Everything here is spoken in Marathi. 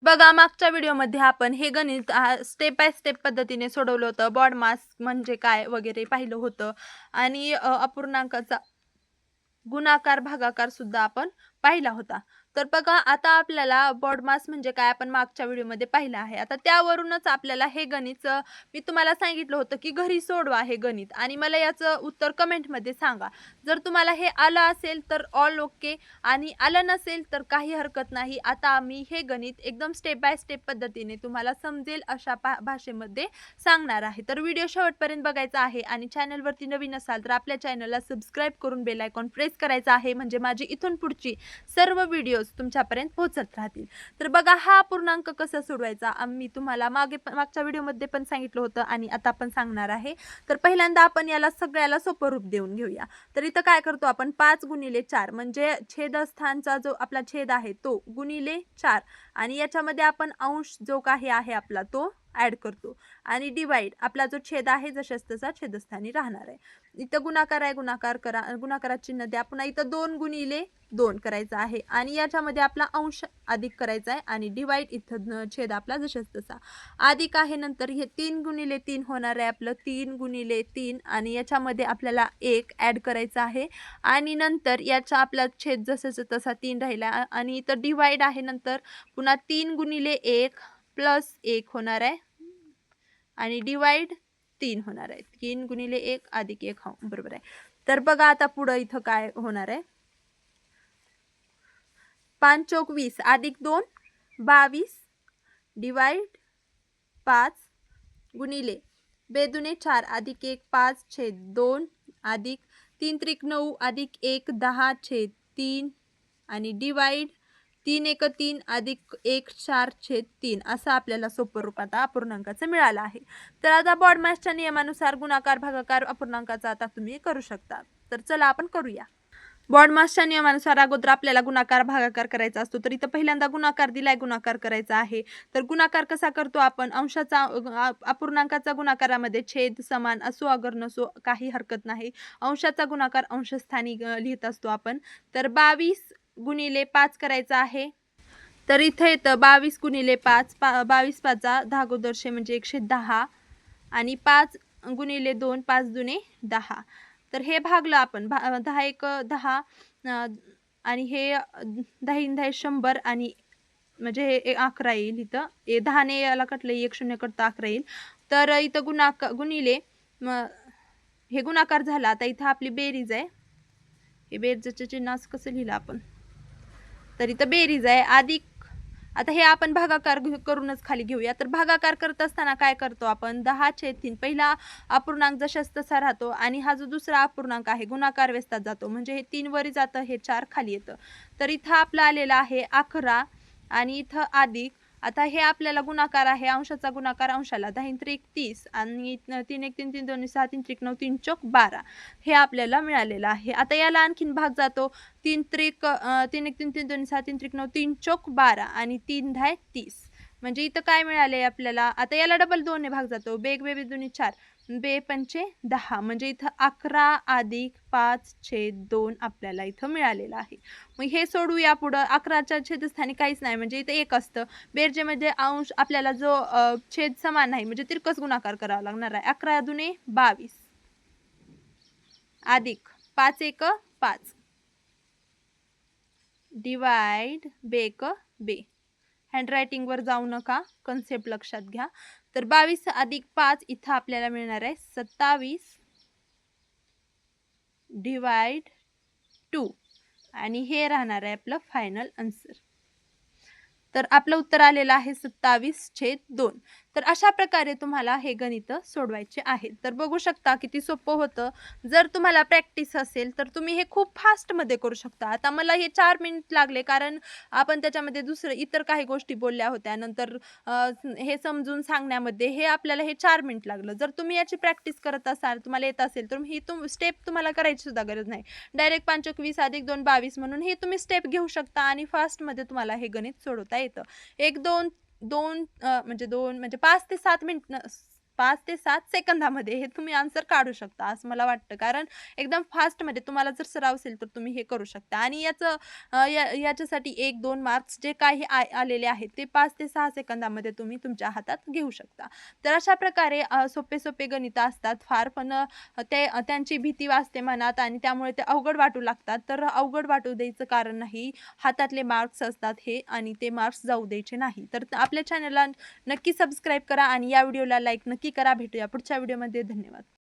बघा, मागच्या व्हिडिओमध्ये आपण हे गणित स्टेप बाय स्टेप पद्धतीने सोडवलं होतं. बॉड मास म्हणजे काय वगैरे पाहिलं होतं आणि अपूर्णांकाचा गुणाकार भागाकार सुद्धा आपण पाहिला होता. तर बघा, आता आपल्याला बॉडमास म्हणजे काय आपण मागच्या व्हिडिओमध्ये पाहिलं आहे. आता त्यावरूनच आपल्याला हे गणित मी तुम्हाला सांगितलं होतं की घरी सोडवा हे गणित आणि मला याचं उत्तर कमेंटमध्ये सांगा. जर तुम्हाला हे आलं असेल तर ऑल ओके आणि आलं नसेल तर काही हरकत नाही. आता मी हे गणित एकदम स्टेप बाय स्टेप पद्धतीने तुम्हाला समजेल अशा भाषेमध्ये सांगणार आहे. तर व्हिडिओ शेवटपर्यंत बघायचा आहे आणि चॅनलवरती नवीन असाल तर आपल्या चॅनलला सबस्क्राईब करून बेल आयकॉन प्रेस करायचा आहे, म्हणजे माझी इथून पुढची सर्व व्हिडिओज तुमच्यापर्यंत पोहोचत राहतील. तर बघा, हा पूर्णांक कसा सोडवायचा आम्ही तुम्हाला मागच्या व्हिडिओमध्ये पण सांगितलं होतं आणि आता पण सांगणार आहे. तर पहिल्यांदा आपण याला सगळ्याला सोपं रूप देऊन घेऊया. तर इथं काय करतो आपण 5 गुणिले 4 म्हणजे छेदस्थानचा जो आपला छेद आहे तो गुणिले 4 आणि याच्यामध्ये आपण अंश जो काही आहे आपला तो ऍड करतो आणि डिवाइड आपला जो छेद आहे जशाच तसा छेदस्थानी राहणार आहे. इथं गुणाकार आहे, गुणाकार करा, गुणाकारात चिन्ह द्या. पुन्हा इथं 2 गुणिले 2 करायचं आहे आणि याच्यामध्ये आपला अंश अधिक करायचा आहे आणि डिवाइड इथं छेद आपला जशाच तसा अधिक आहे. नंतर हे 3 गुणिले 3 होणार आहे आपलं 3 गुणिले 3 आणि याच्यामध्ये आपल्याला 1 ऍड करायचा आहे आणि नंतर याचा आपला छेद जसाचा तसा 3 राहिला आणि इथं डिवाइड आहे. नंतर पुन्हा 3 गुणिले 1 प्लस 1 होणार आहे आणि डिवाइड 3 होणार आहे. 3 गुणिले 1 अधिक 1 हो बरोबर आहे. तर बघा आता पुढे इथं काय होणार आहे. 5 चौक 20 अधिक 2 22 डिवाइड 5 गुणिले 2 दुने 4 अधिक 1 5 छेद 2 अधिक 3 त्रिक 9 अधिक 1 10 छेद 3 आणि डिवाइड 3 एक 3 अधिक 1 4 छेद 3 असं आपल्याला सोपं रूप आता अपूर्णांकाचं मिळालं आहे. तर आता बॉडमासच्या नियमानुसार गुणाकार भागाकार अपूर्णांकाचा आता तुम्ही करू शकता. तर चला आपण करूया. बॉडमासच्या नियमानुसार अगोदर आपल्याला गुणाकार भागाकार करायचा असतो. तर इथं पहिल्यांदा गुणाकार दिलाय, गुणाकार करायचा आहे. तर गुणाकार कसा करतो आपण, अंशाचा अपूर्णांकाचा गुणाकारामध्ये छेद समान असो अगर नसो काही हरकत नाही. अंशाचा गुणाकार अंशस्थानी लिहित असतो आपण. तर 22 गुणिले 5 करायचा आहे. तर इथे येतं 22 गुणिले 5 22 पाचा 10 गोदरशे म्हणजे 110 आणि 5 गुणिले 2 5 दुने 10. तर हे भागलं आपण 10 एक 10 आणि हे 10 10 100 आणि म्हणजे हे 11 येईल. इथं 10 ने याला कटलं 1 0 कटतं 11 येईल. तर इथं गुणिले हे गुणाकार झाला. आता इथं आपली बेरीज आहे. हे बेरजेचं चिन्ह असं कसं लिहिलं आपण, तर इथं बेरीज आहे अधिक. आता हे आपण भागाकार करूनच खाली घेऊया. तर भागाकार करत असताना काय करतो आपण 10/3 पहिला अपूर्णांक जशाच तसा राहतो आणि हा जो दुसरा अपूर्णांक आहे गुणाकार व्यस्तात जातो, म्हणजे हे 3 वरी जातं, हे 4 खाली येतं. तर इथं आपलं आलेलं आहे 11 आणि इथं अधिक. आता हे आपल्याला गुणाकार आहे, अंशाचा गुणाकार अंशाला 10 त्रिक 30 आणि 3 1 3 3 2 6 3 त्रिक 9 3 चौक 12 हे आपल्याला मिळालेलं आहे. आता याला आणखीन भाग जातो 3 त्रिक 3 1 3 3 2 6 3 त्रिक 9 3 चौक 12 आणि 3 10 30 म्हणजे इथं काय मिळाले आपल्याला. आता याला डबल 2 ने भाग जातो, बेग बे दोन्ही 4 बे पंचे 10 म्हणजे इथं 11 अधिक 5 छेद 2 आपल्याला इथं मिळालेलं आहे. मग हे सोडूया पुढं. 11च्या छेदस्थानी काहीच नाही म्हणजे इथं 1 असतं. बेरजेमध्ये अंश आपल्याला जो छेद समान आहे म्हणजे तिरकस गुणाकार करावा लागणार आहे. 11 दुने 22 अधिक 5 1 5 डिवाइड बेक बे. हँडरायटिंग वर जाऊ नका, कन्सेप्ट लक्षात घ्या. तर 22 अधिक 5 इथं आपल्याला मिळणार आहे 27 डिवाइड 2 आणि हे राहणार आहे आपलं फायनल आन्सर. तर आपलं उत्तर आलेलं आहे 27/2. तर अशा प्रकारे तुम्हाला हे गणित सोडवायचे आहे. तर बघू शकता किती सोपं होतं. जर तुम्हाला प्रॅक्टिस असेल तर तुम्ही हे खूप फास्टमध्ये करू शकता. आता मला हे 4 मिनिट लागले कारण आपण त्याच्यामध्ये इतर काही गोष्टी बोलल्या होत्या. नंतर हे समजून सांगण्यामध्ये हे आपल्याला हे 4 मिनिट लागलं. जर तुम्ही याची प्रॅक्टिस करत असाल, तुम्हाला येत असेल तर ही स्टेप तुम्हाला करायची सुद्धा गरज नाही. डायरेक्ट 5 × 20 अधिक 2 22 म्हणून हे तुम्ही स्टेप घेऊ शकता आणि फास्टमध्ये तुम्हाला हे गणित सोडवता येतं. 1 2 2 म्हणजे 2 म्हणजे 5 ते 7 मिनिट 5 ते 7 सेकंदामध्ये हे तुम्ही आन्सर काढू शकता असं मला वाटतं. कारण एकदम फास्टमध्ये तुम्हाला जर सराव असेल तर तुम्ही हे करू शकता आणि याच्यासाठी 1-2 मार्क्स जे काही आलेले आहेत ते 5 ते 6 सेकंदामध्ये तुम्ही तुमच्या हातात घेऊ शकता. तर अशा प्रकारे सोपे-सोपे गणितं असतात फार, पण त्यांची भीती वाटते मनात आणि त्यामुळे ते अवघड वाटू लागतात. तर अवघड वाटू द्यायचं कारण नाही. हातातले मार्क्स असतात हे आणि ते मार्क्स जाऊ द्यायचे नाही. तर आपल्या चॅनलला नक्की सबस्क्राईब करा आणि या व्हिडिओला लाईक नक्की करा. भेटूया पुढच्या व्हिडिओमध्ये. धन्यवाद.